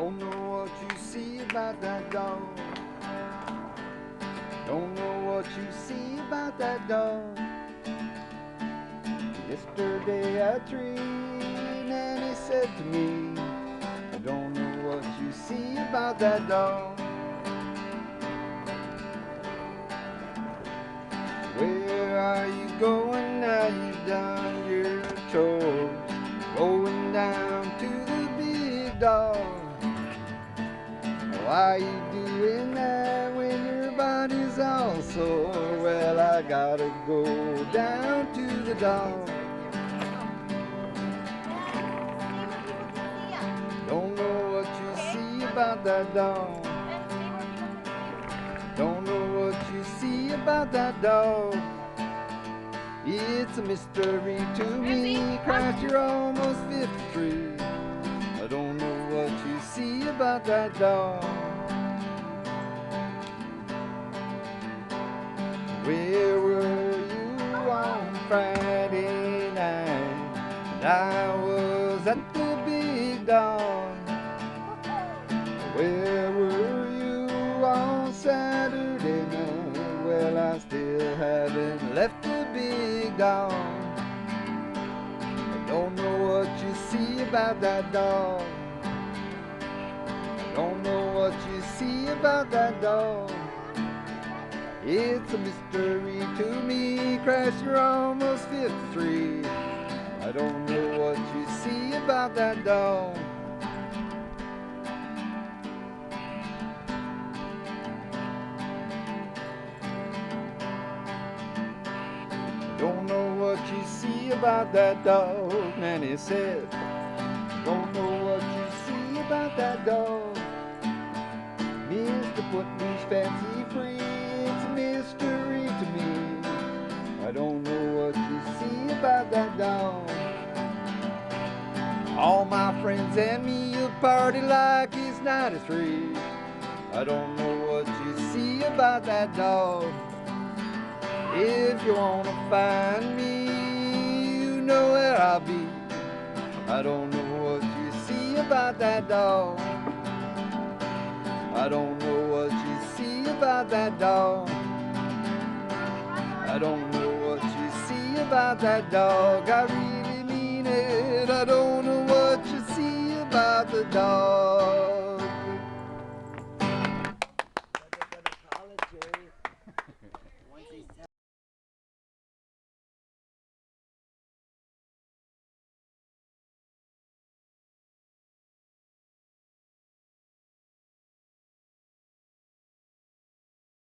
Don't know what you see about that dog. Don't know what you see about that dog. Yesterday I treated and he said to me, I don't know what you see about that dog. Where are you going now you've done your chores? Going down to the big dog. Why you doing that when your body's all sore? Well, I gotta go down to the dog. Don't know what you see about that dog. Don't know what you see about that dog. It's a mystery to me. Christ, you're almost 53. I don't know what you see about that dog. Where were you on Friday night? And I was at the big dog. Where were you on Saturday night? Well, I still haven't left the big dog. I don't know what you see about that dog. I don't know what you see about that dog. It's a mystery to me. Christ, you're almost 53. I don't know what you see about that dog. Don't know what you see about that dog. Nanny said, don't know what you see about that dog. Mr. Footloose fancy free, it's a mystery to me. I don't know what you see about that dog. All my friends and me will party like it's 93. I don't know what you see about that dog. If you wanna find me, you know where I'll be. I don't know what you see about that dog. I don't know what you see about that dog. I don't know what you see about that dog. I really mean it. I don't know what you see about the dog.